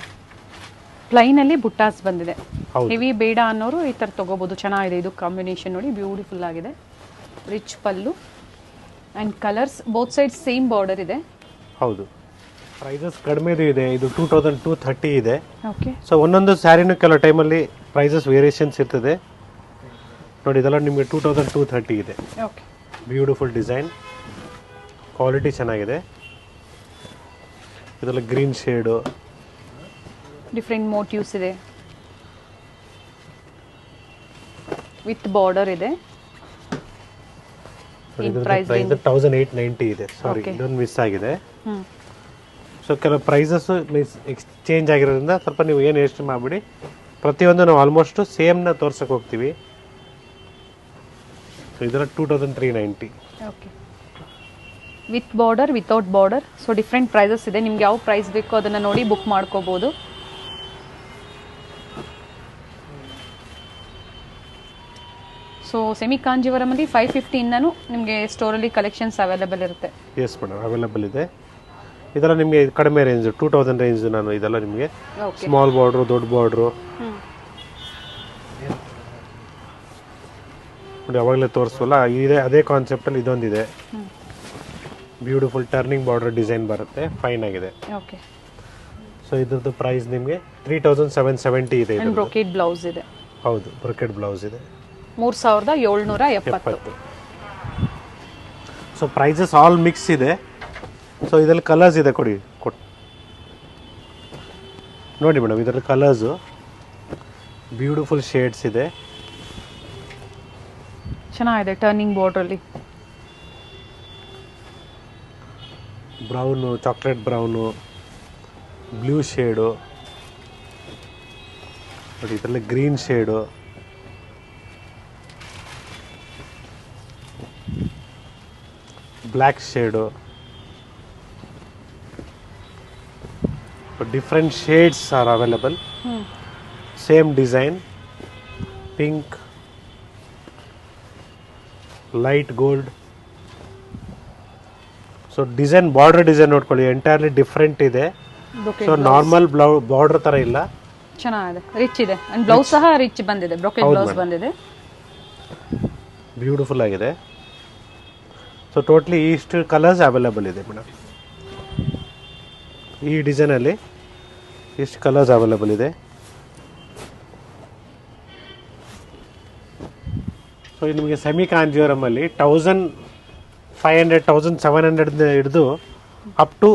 ಪ್ಲೈನಲ್ಲಿ ಬುಟ್ಟಾಸ್ ಬಂದಿದೆ. ಹೌದು. ಹೆವಿ ಬೇಡ ಅನ್ನೋರು ಈ ಥರ ತೊಗೋಬೋದು. ಚೆನ್ನಾಗಿದೆ. ಇದು ಕಾಂಬಿನೇಷನ್ ನೋಡಿ, ಬ್ಯೂಟಿಫುಲ್ ಆಗಿದೆ. Rich pallu and colours both side same border ಇದೆ. ಹೌದು. ಪ್ರೈಸಸ್ ಕಡಿಮೆದು ಇದೆ. ಇದು 2230 ಇದೆ. ಓಕೆ, ಸೊ ಒಂದೊಂದು ಸ್ಯಾರಿನೂ ಕೆಲವು ಟೈಮಲ್ಲಿ ಪ್ರೈಸಸ್ ವೇರಿಯೇಷನ್ಸ್ ಇರ್ತದೆ ನೋಡಿ. ಇದೆಲ್ಲ ನಿಮಗೆ 2230 ಇದೆ. ಓಕೆ, ಬ್ಯೂಟಿಫುಲ್ ಡಿಸೈನ್, ಕ್ವಾಲಿಟಿ ಚೆನ್ನಾಗಿದೆ. ಇದೆಲ್ಲ ಗ್ರೀನ್ ಶೇಡು, ಡಿಫ್ರೆಂಟ್ ಮೋಟಿವ್ಸ್ ಇದೆ. ವಿತ್ ಬಾರ್ಡರ್ ಇದೆ. ಪ್ರೈಸ್ 1890 ಇದೆ. ಸಾರಿ, ಇದೊಂದು ಮಿಸ್ ಆಗಿದೆ. ಸೊ ಕೆಲವು ಪ್ರೈಸಸ್ ಎಕ್ಸ್ಚೇಂಜ್ ಆಗಿರೋದ್ರಿಂದ ಸ್ವಲ್ಪ ನೀವು ಏನು ಎಷ್ಟು ಮಾಡಿಬಿಡಿ. ಪ್ರತಿಯೊಂದು ನಾವು ಆಲ್ಮೋಸ್ಟ್ ಸೇಮ್ನ ತೋರ್ಸಕ್ಕೆ ಹೋಗ್ತೀವಿ. ಸೊ ಇದರ 2390. Okay, with border, without border. So different prices ಇದೆ. ನಿಮ್ಗೆ ಯಾವ ಪ್ರೈಸ್ ಬೇಕೋ ಅದನ್ನು ನೋಡಿ ಬುಕ್ ಮಾಡ್ಕೋಬೋದು. ಸೊ ಸೆಮಿ ಕಾಂಜೀವರಮಲ್ಲಿ 550 ಇಂದನೂ ನಿಮಗೆ ಸ್ಟೋರಲ್ಲಿ ಕಲೆಕ್ಷನ್ಸ್ ಅವೈಲೇಬಲ್ ಇರುತ್ತೆ. ಎಸ್ ಮೇಡಮ್, ಅವೈಲೇಬಲ್ ಇದೆ. ಇದೆಲ್ಲ ನಿಮಗೆ ಕಡಿಮೆ ರೇಂಜ್ 2000 ರೇಂಜ್. ನಾನು ಇದೆಲ್ಲ ನಿಮಗೆ ಸ್ಮಾಲ್ ಬಾರ್ಡ್ರು, ದೊಡ್ಡ ಬಾರ್ಡ್ರು ನೋಡಿ ಅವಾಗಲೇ ತೋರಿಸ್ವಲ್ಲ, ಇದೆ ಅದೇ ಕಾನ್ಸೆಪ್ಟಲ್ಲಿ ಇದೊಂದಿದೆ. ಬ್ಯೂಟಿಫುಲ್ ಟರ್ನಿಂಗ್ ಬಾರ್ಡರ್ ಡಿಸೈನ್ ಬರುತ್ತೆ, ಫೈನ್ ಆಗಿದೆ. ಓಕೆ. ಸೊ ಇದ್ರದ್ದು ಪ್ರೈಸ್ ನಿಮಗೆ 3770 ಇದೆ. ಬ್ರೊಕೇಡ್ ಬ್ಲೌಸ್ ಇದೆ. ಹೌದು, ಬ್ರೊಕೇಡ್ ಬ್ಲೌಸ್ ಇದೆ. 3770. ಸೊ ಪ್ರೈಸಸ್ ಆಲ್ ಮಿಕ್ಸ್ ಇದೆ. ಸೊ ಇದರಲ್ಲಿ ಕಲರ್ಸ್ ಇದೆ, ನೋಡಿ ಮೇಡಮ್, ಇದರಲ್ಲಿ ಕಲರ್ಸು ಬ್ಯೂಟಿಫುಲ್ ಶೇಡ್ಸ್ ಇದೆ. ಚೆನ್ನಾಗಿದೆ. ಟರ್ನಿಂಗ್ ಬಾರ್ಡ್ರಲ್ಲಿ brown, chocolate brown, blue shade ನೋಡಿ, ಇದರಲ್ಲಿ green shade, black shade, different shades are available. Same design, pink, light gold. So design, border design ನೋಡ್ಕೊಳ್ಳಿ, ಎಂಟೈರ್ಲಿ ಡಿಫ್ರೆಂಟ್ ಇದೆ. ಸೊ ನಾರ್ಮಲ್ ಬಾರ್ಡರ್ ತರ ಇಲ್ಲ, ಚೆನ್ನಾಗಿದೆ, ರಿಚ್ ಇದೆ. ಅಂಡ್ ಬ್ಲೌಸ್ ಸಹ ರಿಚ್ ಬಂದಿದೆ, ಬ್ರೊಕೇಡ್ ಬ್ಲೌಸ್ ಬಂದಿದೆ, ಬ್ಯೂಟಿಫುಲ್ ಆಗಿದೆ. ಸೊ ಟೋಟಲಿ ಇಷ್ಟು ಕಲರ್ಸ್ ಅವೈಲೇಬಲ್ ಇದೆ ಮೇಡಮ್. ಈ ಡಿಸೈನಲ್ಲಿ ಇಷ್ಟು ಕಲರ್ಸ್ ಅವೈಲೇಬಲ್ ಇದೆ. ಸೊ ಇದು ನಿಮಗೆ ಸೆಮಿ ಕಾಂಜೀವರಮಲ್ಲಿ 1500 1700 ಹಿಡಿದು ಅಪ್ ಟು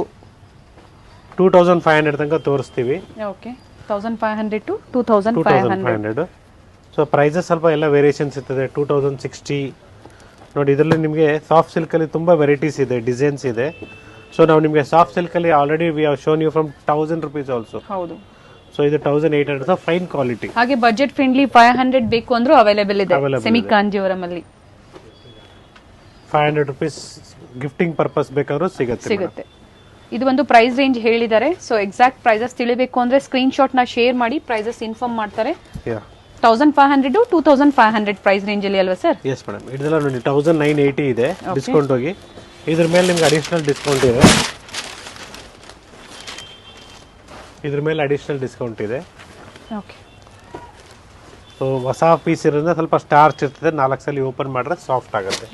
2500 ತನಕ ತೋರಿಸ್ತೀವಿ. ಓಕೆ. 1500 to 2500. ಸೊ ಪ್ರೈಸಸ್ ಸ್ವಲ್ಪ ಎಲ್ಲ ವೇರಿಯೇಷನ್ಸ್ ಇರ್ತದೆ. 2060 ನೋಡಿ, ಇದರಲ್ಲಿ ನಿಮಗೆ ಸಾಫ್ಟ್ ಸಿಲ್ಕಲ್ಲಿ ತುಂಬ ವೆರೈಟೀಸ್ ಇದೆ, ಡಿಸೈನ್ಸ್ ಇದೆ. ಸೊ ನಾವು ನಿಮಗೆ ಸಾಫ್ಟ್ ಸಿಲ್ಕಲ್ಲಿ already we have shown you from 1000 rupees also. ಹೌದು. ಸೊ ಇದು 1800 ಫೈನ್ ಕ್ವಾಲಿಟಿ. ಹಾಗೆ ಬಜೆಟ್ ಫ್ರೆಂಡ್ಲಿ 500 ಬೇಕು ಅಂದ್ರೂ ಅವೈಲೇಬಲ್ ಇದೆ ಸೆಮಿ ಕಾಂಜೀವರಮಲ್ಲಿ. 500 rupees ಗಿಫ್ಟಿಂಗ್ ಪರ್ಪಸ್ ಬೇಕಾದ್ರೂ ಸಿಗುತ್ತೆ. ಇದು ಒಂದು ಪ್ರೈಸ್ ರೇಂಜ್ ಹೇಳಿದ್ದಾರೆ. ಸೊ ಎಕ್ಸಾಕ್ಟ್ ಪ್ರೈಸಸ್ ತಿಳಿಬೇಕು ಅಂದ್ರೆ ಸ್ಕ್ರೀನ್ ಶಾಟ್ ನ ಶೇರ್ ಮಾಡಿ, ಪ್ರೈಸಸ್ ಇನ್ಫಾರ್ಮ್ ಮಾಡ್ತಾರೆ. 1500 to 2500 ಪ್ರೈಸ್ ರೇಂಜ್ ಅಲ್ಲಿ ಅಲ್ವಾ ಸರ್? Yes madam. ಇದೆಲ್ಲ ನೋಡಿ 1980 ಇದೆ ಡಿಸ್ಕೌಂಟ್ ಹೋಗಿ. ಇದ್ರ ಮೇಲೆ ನಿಮ್ಗೆ ಅಡಿಷನಲ್ ಡಿಸ್ಕೌಂಟ್ ಇದೆ. ಇದ್ರ ಮೇಲೆ ಅಡಿಷನಲ್ ಡಿಸ್ಕೌಂಟ್ ಇದೆ. ಓಕೆ. ಸೊ ಹೊಸ ಪೀಸ್ ಇರೋದ್ರಿಂದ ಸ್ವಲ್ಪ ಸ್ಟಾರ್ಚ್ ಇರ್ತದೆ, 4 ಸಲ ಓಪನ್ ಮಾಡಿದ್ರೆ ಸಾಫ್ಟ್ ಆಗುತ್ತೆ.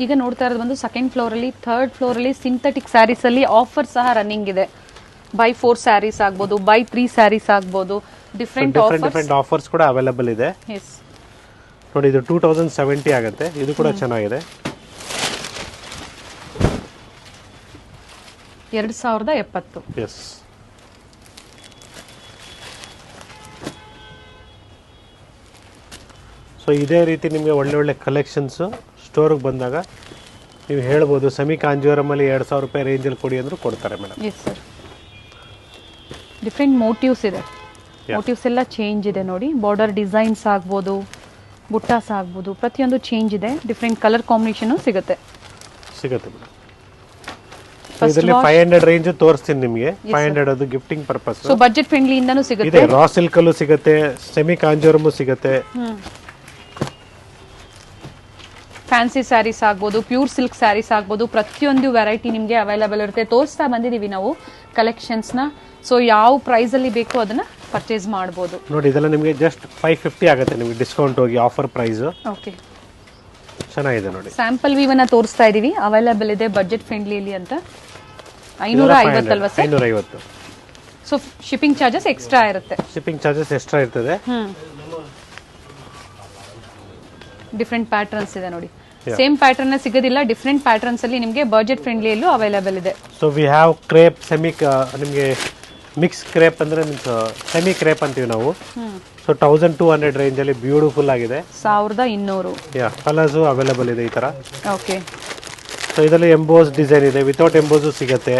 ಈಗ ನೋಡ್ತಾ ಇರೋದು ಬಂದು ಸೆಕೆಂಡ್ ಫ್ಲೋರ್ ಅಲ್ಲಿ. ಥರ್ಡ್ ಫ್ಲೋರ್ ಅಲ್ಲಿ ಸಿಂಥೆಟಿಕ್ ಸ್ಯಾರೀಸ್ ಅಲ್ಲಿ ಆಫರ್ ಸಹ ರನ್ನಿಂಗ್ ಇದೆ. ಬೈ 4 ಸ್ಯಾರೀಸ್ ಆಗ್ಬೋದು, ಬೈ 3 ಸ್ಯಾರೀಸ್ ಆಗ್ಬೋದು, ಡಿಫ್ರೆಂಟ್ ಆಫರ್ಸ್ ಕೂಡ ಅವೈಲೇಬಲ್ ಇದೆ. ಎಸ್ ನೋಡಿ, ಇದು 2070 ಆಗುತ್ತೆ. ಇದು ಕೂಡ ಚೆನ್ನಾಗಿದೆ. 2070. ಎಸ್. ಸೊ ಇದೇ ರೀತಿ ನಿಮಗೆ ಒಳ್ಳೆ ಕಲೆಕ್ಷನ್ಸ್ ಸ್ಟೋರ್ಗೆ ಬಂದಾಗ ನೀವು ಹೇಳ್ಬೋದು, ಸೆಮಿ ಕಾಂಜೀವರಮಲ್ಲಿ 2000 ರೂಪಾಯಿ ರೇಂಜಲ್ಲಿ ಕೊಡಿ ಅಂದರೂ ಕೊಡ್ತಾರೆ madam. Yes sir. Different motives ಇದೆ. ಮೋಟಿವ್ಸ್ ಎಲ್ಲ ಚೇಂಜ್ ಇದೆ ನೋಡಿ. ಬಾರ್ಡರ್ ಡಿಸೈನ್ಸ್ ಆಗ್ಬೋದು, ಬುಟ್ಟಾಸ್ ಆಗ್ಬೋದು, ಪ್ರತಿಯೊಂದು ಚೇಂಜ್ ಇದೆ. ಡಿಫ್ರೆಂಟ್ ಕಲರ್ ಕಾಂಬಿನೇಷನ್ ಸಿಗುತ್ತೆ ಮೇಡಮ್. ಇದರಲ್ಲಿ 500 ರೇಂಜ್ ತೋರಿಸ್ತೀನಿ ನಿಮಗೆ. 500 ಅದು gifting purpose. So budget friendly ಇಂದನೂ ಸಿಗುತ್ತೆ. ಇದೆ, ರಾ ಸಿಲ್ಕ್ ಅಲ್ಲೂ ಸಿಗುತ್ತೆ, ಸೆಮಿ ಕಾಂಜೀವರಮು ಸಿಗುತ್ತೆ. ಫ್ಯಾನ್ಸಿ ಸ್ಯಾರೀಸ್ ಆಗ್ಬೋದು, ಪ್ಯೂರ್ ಸಿಲ್ಕ್ ಸ್ಯಾರೀಸ್ ಆಗ್ಬೋದು, ಪ್ರತಿಯೊಂದು ವೆರೈಟಿ ನಿಮಗೆ ಅವೈಲೇಬಲ್ ಇರುತ್ತೆ. ತೋರಿಸ್ತಾ ಬಂದಿದ್ದೀವಿ ನಾವು ಕಲೆಕ್ಷನ್ಸ್ನ. ಸೊ ಯಾವ ಪ್ರೈಸಲ್ಲಿ ಬೇಕೋ ಅದನ್ನ ಪರ್ಚೇಸ್ ಮಾಡ್ಬೋದು ನೋಡಿ. ಇದೆಲ್ಲ ನಿಮಗೆ ಜಸ್ಟ್ 550 ಆಗುತ್ತೆ ನಿಮಗೆ ಡಿಸ್ಕೌಂಟ್ ಹೋಗಿ, ಆಫರ್ ಪ್ರೈಸ್. ಓಕೆ, ಚೆನ್ನಾಗಿದೆ ನೋಡಿ. ಸ್ಯಾಂಪಲ್ ವಿವನ್ನ ತೋರಿಸ್ತಾ ಇದೀವಿ, ಅವೈಲೇಬಲ್ ಇದೆ ಬಜೆಟ್ ಫ್ರೆಂಡ್ಲಿ ಅಂತ. 550 ಅಲ್ವಾ sir? 550. So shipping charges extra ಇರುತ್ತೆ. ಶಿಪ್ಪಿಂಗ್ ಚಾರ್ಜಸ್ ಎಕ್ಸ್ಟ್ರಾ ಇರ್ತದೆ. ಡಿಫ್ರೆಂಟ್ ಪ್ಯಾಟರ್ನ್ಸ್ ಇದೆ ನೋಡಿ. ಸೇಮ್ ಪ್ಯಾಟರ್ನ್ ಸಿಗೋದಿಲ್ಲ, ಡಿಫ್ರೆಂಟ್ ಪ್ಯಾಟರ್ನ್ಸ್ ಅಲ್ಲಿ ನಿಮಗೆ ಬಜೆಟ್ ಫ್ರೆಂಡ್ಲಿ ಅಲ್ಲೂ ಅವೈಲೇಬಲ್ ಇದೆ. So we have crepe, semi, ನಿಮಗೆ ಮಿಕ್ಸ್ ಕ್ರೇಪ್ ಅಂದ್ರೆ ಮೀನ್ಸ್ ಸೆಮಿ ಕ್ರೇಪ್ ಅಂತೀವಿ ನಾವು. ಸೊ 1200 ರೇಂಜ್ ಅಲ್ಲಿ ಬ್ಯೂಟಿಫುಲ್ ಆಗಿದೆ. 1200. ಯಾ, ಕಲರ್ಸ್ ಅವೈಲೇಬಲ್ ಇದೆ ಈ ತರ. ಓಕೆ. ಸೊ ಇದರಲ್ಲಿ ಎಂಬೋಸ್ ಡಿಸೈನ್ ಇದೆ, ವಿತೌಟ್ ಎಂಬೋಸ್ ಸಿಗುತ್ತೆ.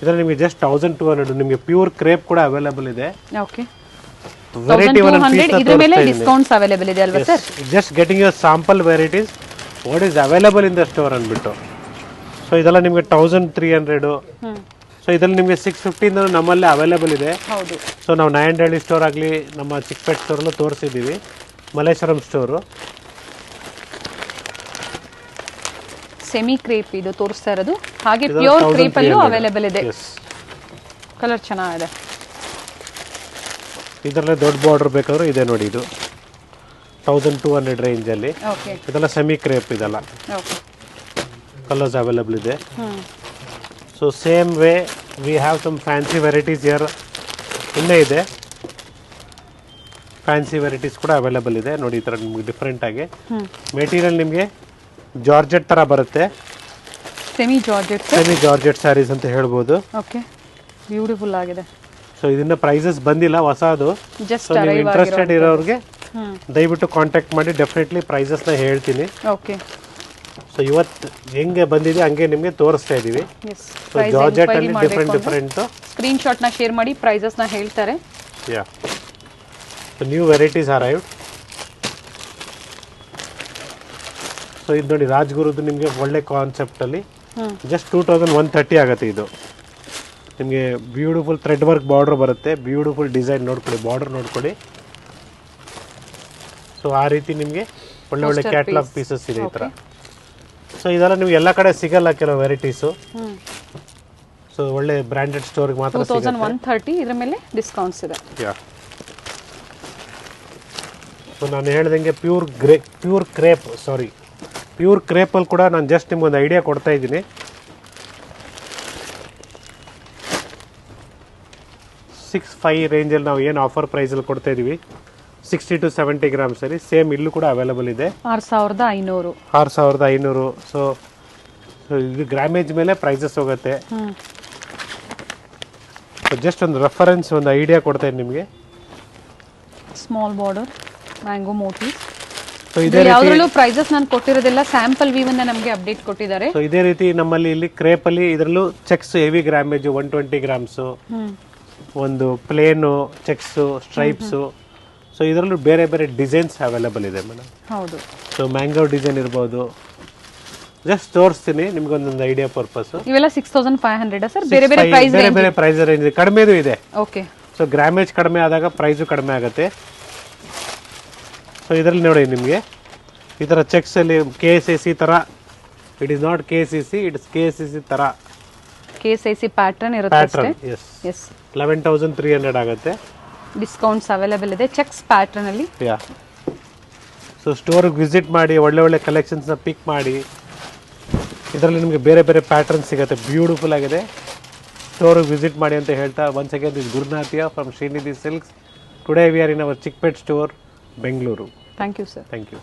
ಇದರಲ್ಲಿ ನಿಮಗೆ ಜಸ್ಟ್ 1200. ನಿಮಗೆ ಪ್ಯೂರ್ ಕ್ರೇಪ್ ಕೂಡ ಅವೈಲೇಬಲ್ ಇದೆ. ಓಕೆ. ವೆರೈಟಿ ಇದ್ರ ಮೇಲೆ ಡಿಸ್ಕೌಂಟ್ಸ್ ಅವೈಲೇಬಲ್ ಇದೆ ಅಲ್ವಾ sir? Just getting your sample varieties what is available in the store ಅಂದ್ಬಿಟ್ಟು. ಸೊ ಇದೆಲ್ಲ ನಿಮಗೆ 1300. ಸೊ ಇದರಲ್ಲಿ ನಿಮಗೆ 650 ಇಂದ ನಮ್ಮಲ್ಲಿ ಅವೈಲೇಬಲ್ ಇದೆ. ಹೌದು. ಸೊ ನಾವು ನಾಯಂಡಹಳ್ಳಿ ಸ್ಟೋರ್ ಆಗಲಿ, ನಮ್ಮ ಚಿಕ್ಕಪೇಟೆ ಸ್ಟೋರಲ್ಲೂ ತೋರಿಸಿದ್ದೀವಿ, ಮಲ್ಲೇಶ್ವರಂ ಸ್ಟೋರು. ಸೆಮಿ ಕ್ರೇಪ್ ಇದು ತೋರಿಸ್ತಾ ಇರೋದು. ಹಾಗೆ ಪ್ಯೂರ್ ಕ್ರೇಪ್ ಅಲ್ಲೂ ಅವೈಲೇಬಲ್ ಇದೆ. ಕಲರ್ ಚೆನ್ನಾಗಿದೆ. ಇದರಲ್ಲೇ ದೊಡ್ಡ ಬಾರ್ಡರ್ ಬೇಕಾದ್ರೂ ಇದೆ ನೋಡಿ. ಇದು 1200 ರೇಂಜಲ್ಲಿ. ಓಕೆ, ಇದೆಲ್ಲ ಸೆಮಿ ಕ್ರೇಪ್. ಇದೆಲ್ಲ ಓಕೆ, ಕಲರ್ಸ್ ಅವೈಲೇಬಲ್ ಇದೆ. So same way we have some fancy varieties here. ಇನ್ನೇ ಇದೆ ಫ್ಯಾನ್ಸಿ ವೆರೈಟೀಸ್ ಕೂಡ ಅವೈಲೇಬಲ್ ಇದೆ ನೋಡಿ. ಈ ಥರ ನಿಮಗೆ ಡಿಫ್ರೆಂಟ್ ಆಗಿ ಮೆಟೀರಿಯಲ್ ನಿಮಗೆ ಜಾರ್ಜೆಟ್ ಥರ ಬರುತ್ತೆ. ಸೆಮಿ ಜಾರ್ಜೆಟ್ ಸ್ಯಾರೀಸ್ ಅಂತ ಹೇಳ್ಬೋದು. ಓಕೆ, ಬ್ಯೂಟಿಫುಲ್ ಆಗಿದೆ. ಸೊ ಇದನ್ನ ಪ್ರೈಸಸ್ ಬಂದಿಲ್ಲ, ಹೊಸದು. ಜಸ್ಟ್ ಸೊ ನೀವು ಇಂಟ್ರೆಸ್ಟೆಡ್ ಇರೋರಿಗೆ ದಯವಿಟ್ಟು ಕಾಂಟ್ಯಾಕ್ಟ್ ಮಾಡಿ. ಡೆಫಿನೆಟ್ಲಿ ಪ್ರೈಸಸ್ನ ಹೇಳ್ತೀನಿ. ಓಕೆ, ಸೊ ಇವತ್ತು ಹೆಂಗೆ ಬಂದಿದೆ ಹಂಗೆ ನಿಮಗೆ ತೋರಿಸ್ತಾ ಇದ್ದೀವಿ. ಸೊ ಜಾರ್ಜೆಟ್ ಅಲ್ಲಿ ಡಿಫ್ರೆಂಟ್ ಸ್ಕ್ರೀನ್ ಶಾಟ್ ನ ಶೇರ್ ಮಾಡಿ ಪ್ರೈಸಸ್ ನ ಹೇಳ್ತಾರೆ. Yeah, so new varieties arrived. So ಇದು ನೋಡಿ ರಾಜ್ಗುರುದು ನಿಮಗೆ ಒಳ್ಳೆ ಕಾನ್ಸೆಪ್ಟಲ್ಲಿ ಜಸ್ಟ್ 2130 ಆಗುತ್ತೆ. ಇದು ನಿಮಗೆ ಬ್ಯೂಟಿಫುಲ್ ಥ್ರೆಡ್ ವರ್ಕ್ ಬಾರ್ಡರ್ ಬರುತ್ತೆ. ಬ್ಯೂಟಿಫುಲ್ ಡಿಸೈನ್ ನೋಡ್ಕೊಳ್ಳಿ, ಬಾರ್ಡರ್ ನೋಡ್ಕೊಳ್ಳಿ. ಸೊ ಆ ರೀತಿ ನಿಮಗೆ ಒಳ್ಳೆ ಒಳ್ಳೆ ಕ್ಯಾಟ್ಲಾಗ್ ಪೀಸಸ್ ಇದೆ ಈ ಥರ. ಸೊ ಇದೆಲ್ಲ ನಿಮ್ಗೆ ಎಲ್ಲ ಕಡೆ ಸಿಗಲ್ಲ ಕೆಲವು ವೆರೈಟೀಸು. ಸೊ ಒಳ್ಳೆ ಬ್ರ್ಯಾಂಡೆಡ್ ಸ್ಟೋರ್ಗೆ ಮಾತ್ರ 2130 ಇದರ ಮೇಲೆ ಡಿಸ್ಕೌಂಟ್ಸ್ ಇದೆ. ಯಾ, ಸೊ ನಾನು ಹೇಳ್ದಂಗೆ ಪ್ಯೂರ್ ಕ್ರೇಪಲ್ಲಿ ಕೂಡ ನಾನು ಜಸ್ಟ್ ನಿಮ್ಗೊಂದು ಐಡಿಯಾ ಕೊಡ್ತಾ ಇದ್ದೀನಿ. 65 ರೇಂಜಲ್ಲಿ ನಾವು ಏನು ಆಫರ್ ಪ್ರೈಸಲ್ಲಿ ಕೊಡ್ತಾ ಇದ್ದೀವಿ. 60 to 70 ಗ್ರಾಮ್ ಸರಿ. ಸೇಮ್ ಇಲ್ಲೂ ಕೂಡ ಅವೈಲೇಬಲ್ ಇದೆ. 6500. ಸೊ ಇದು ಗ್ರಾಮೇಜ್ ಮೇಲೆ ಪ್ರೈಸಸ್ ಹೋಗುತ್ತೆ. ಸೊ ಜಸ್ಟ್ ಒಂದು ರೆಫರೆನ್ಸ್, ಒಂದು ಐಡಿಯಾ ಕೊಡ್ತಾ ಇದ್ದೀನಿ ನಿಮಗೆ. Small border mango motive. So ಇದೇ ಯಾವುದ್ರಲ್ಲೂ ಪ್ರೈಸಸ್ ನಾನು ಕೊಟ್ಟಿರೋದಿಲ್ಲ, ಸ್ಯಾಂಪಲ್ ವ್ಯೂ ಅನ್ನ ನಮಗೆ ಅಪ್ಡೇಟ್ ಕೊಟ್ಟಿದ್ದಾರೆ. ಸೊ ಇದೇ ರೀತಿ ನಮ್ಮಲ್ಲಿ ಇಲ್ಲಿ ಕ್ರೇಪಲ್ಲಿ ಇದರಲ್ಲೂ ಚೆಕ್ಸ್ ಹೆವಿ ಗ್ರಾಮೇಜ್ 120 ಗ್ರಾಮ್ಸು, ಒಂದು ಪ್ಲೇನು ಚೆಕ್ಸು, ಸ್ಟ್ರೈಪ್ಸು. ಸೊ ಇದರಲ್ಲೂ ಬೇರೆ ಬೇರೆ ಡಿಸೈನ್ಸ್ ಅವೈಲೇಬಲ್ ಇದೆ ಮೇಡಮ್. ಹೌದು. ಸೊ ಮ್ಯಾಂಗೋ ಡಿಸೈನ್ ಇರ್ಬೋದು. ಜಸ್ಟ್ ತೋರಿಸ್ತೀನಿ ನಿಮ್ಗೆ ಒಂದೊಂದು ಐಡಿಯಾ ಪರ್ಪಸ್. ಇವೆಲ್ಲ 6500 ಸರ್. ಬೇರೆ ಬೇರೆ ಪ್ರೈಸ್ ರೇಂಜ್ ಇದೆ, ಕಡಿಮೆದು ಇದೆ. ಓಕೆ. ಸೊ ಗ್ರಾಮೇಜ್ ಕಡಿಮೆ ಆದಾಗ ಪ್ರೈಸು ಕಡಿಮೆ ಆಗುತ್ತೆ. ಸೊ ಇದರಲ್ಲಿ ನೋಡಿ ನಿಮಗೆ ಈ ಥರ ಚೆಕ್ಸಲ್ಲಿ KSAC ಥರ, it is not KCC, it is KCC ಥರ KCC ಪ್ಯಾಟರ್ನ್ ಇರುತ್ತೆ. ಎಸ್ 11300 ಆಗುತ್ತೆ. ಡಿಸ್ಕೌಂಟ್ಸ್ ಅವೈಲೇಬಲ್ ಇದೆ ಚೆಕ್ಸ್ ಪ್ಯಾಟರ್ನ್ ಅಲ್ಲಿ. ಯಾ, ಸೊ ಸ್ಟೋರ್ಗೆ ವಿಸಿಟ್ ಮಾಡಿ, ಒಳ್ಳೆ ಒಳ್ಳೆ ಕಲೆಕ್ಷನ್ಸ್ನ ಪಿಕ್ ಮಾಡಿ. ಇದರಲ್ಲಿ ನಿಮಗೆ ಬೇರೆ ಬೇರೆ ಪ್ಯಾಟರ್ನ್ ಸಿಗುತ್ತೆ, ಬ್ಯೂಟಿಫುಲ್ ಆಗಿದೆ. ಸ್ಟೋರ್ಗೆ ವಿಸಿಟ್ ಮಾಡಿ ಅಂತ ಹೇಳ್ತಾ, ಒನ್ಸ್ ಅಗೇನ್ ದಿಸ್ ಗುರುನಾಥಿಯಾ from Srinidhi silks. Today we are in our Chickpet store, Bengaluru. Thank you sir. Thank you.